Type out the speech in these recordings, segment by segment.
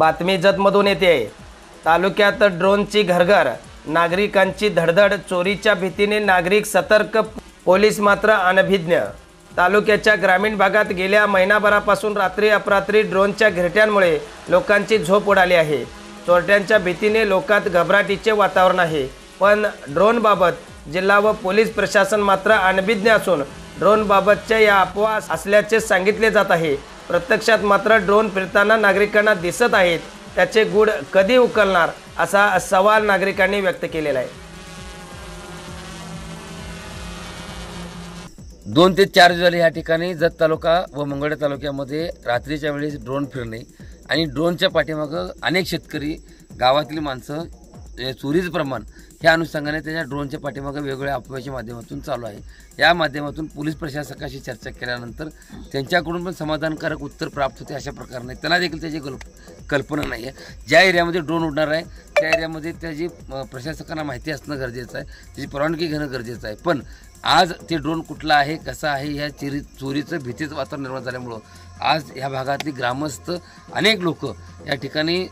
बातमी जतमधून येते आहे। तालुक्यात ड्रोनची घरघर, नागरिकांची धडधड, चोरीच्या भीतीने नागरिक सतर्क, पोलीस मात्र अनभिज्ञ। तालुक्याच्या ग्रामीण भागात गेल्या महिनाभरापासून रात्री अपरात्री ड्रोनच्या घिरट्यांमुळे लोकांची झोप उडाली आहे। चोरट्यांच्या भीतीने लोकात घबराटीचे वातावरण आहे। पण ड्रोनबाबत जिल्हा व पोलीस प्रशासन मात्र अनभिज्ञ असून ड्रोनबाबतच्या या अफवा असल्याचे सांगितले जात आहे। प्रत्यक्षात मात्र ड्रोन फिरताना नागरिकांना दिसत आहेत, त्याचे गूढ कधी उकलणार असा सवाल नागरिकांनी व्यक्त केलेला आहे। 2 ते 4 दिवस या ठिकाणी जत तालुका व मंगळवेढा तालुक्यामध्ये रात्रीच्या वेळेस ड्रोन फिरणे आणि ड्रोनच्या पाठीमागं अनेक शेतकरी, गावातील माणसं चोरीचं प्रमाण ह्या अनुषंगाने त्याच्या ड्रोनच्या पाठीमागं वेगवेगळ्या अफवाच्या माध्यमातून चालू आहे। या माध्यमातून पोलीस प्रशासकाशी चर्चा केल्यानंतर त्यांच्याकडून पण समाधानकारक उत्तर प्राप्त होते। अशा प्रकारे त्यांना देखील त्याची कल्पना नाही आहे। ज्या एरियामध्ये ड्रोन उडणार आहे त्या एरियामध्ये त्याची प्रशासकांना माहिती असणं गरजेचं आहे, त्याची परवानगी घेणं गरजेचं आहे। पण आज ते ड्रोन कुठला आहे, कसा आहे, ह्या चोरीचं भीतीचं वातावरण निर्माण झाल्यामुळं आज ह्या भागातली ग्रामस्थ अनेक लोक या ठिकाणी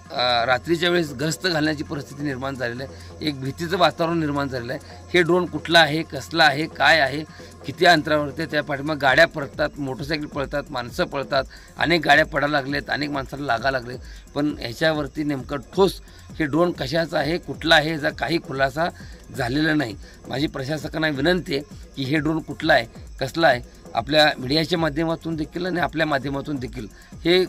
रात्रीच्या वेळेस गस्त घालण्याची परिस्थिती निर्माण झालेली आहे। एक भीतीचं वातावरण निर्माण झालेलं आहे। हे ड्रोन कुठला आहे, कसला आहे, काय आहे, किती अंतरावरती त्या पाठीमागे गाड्या पळतात, मोटरसायकल पळतात, माणसं पळतात, अनेक गाड्या पडायला लागलेत, अनेक माणसाला लागा लागले। पण ह्याच्यावरती नेमकं ठोस हे ड्रोन कशाचा आहे, कुठला आहे, याचा काही खुलासा झालेला नाही। माझी प्रशासकांना विनंती आहे की हे ड्रोन कुठला आहे, कसला आहे, आपल्या मीडियाच्या माध्यमातून देखील आणि आपल्या माध्यमातून देखील हे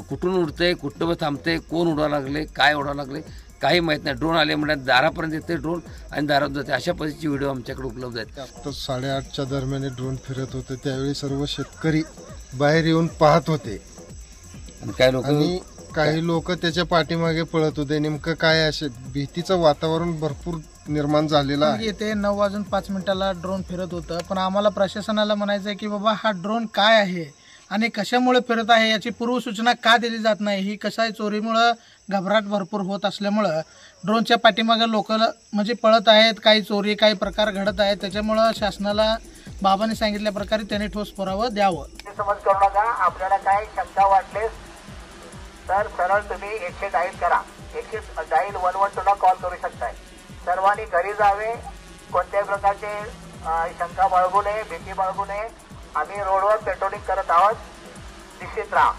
कुठून उडतंय, कुठं थांबतंय, कोण उडावं लागले, काय उडावं लागले काही माहीत नाही। ड्रोन आले म्हणजे दारापर्यंत येते ड्रोन आणि दारात जाते, अशा पद्धतीचे व्हिडिओ आमच्याकडे उपलब्ध आहेत। आता 8:30च्या दरम्यान ड्रोन फिरत होते, त्यावेळी सर्व शेतकरी बाहेर येऊन पाहत होते आणि काही लोक त्याच्या पाठीमागे पळत होते। नेमकं काय असे भीतीचं वातावरण भरपूर निर्माण झालेलं आहे। येते 9:05 ड्रोन फिरत होतं, पण आम्हाला प्रशासनाला म्हणायचं आहे की बाबा हा ड्रोन काय आहे आणि कशामुळे फिरत आहे याची पूर्वसूचना का दिली जात नाही। ही कसं आहे, चोरीमुळे घबराट भरपूर होत असल्यामुळं ड्रोनच्या पाठीमागे लोक म्हणजे पळत आहेत, काही चोरी काही प्रकार घडत आहेत। त्याच्यामुळं शासनाला बाबांनी सांगितल्या प्रकारे त्यांनी ठोस पुरावा द्यावं। समज करू नका। आपल्याला काय शंका वाटले तर सरळ तुम्ही 100 डायल करा, 100 डायल 11 ला कॉल करू शकताय। सर्वांनी घरी जावे, कोणत्याही प्रकारचे शंका बाळगू नये, भीती बाळगू नये। आम्ही रोडवर पेट्रोलिंग करत आहोत, निश्चित राहा।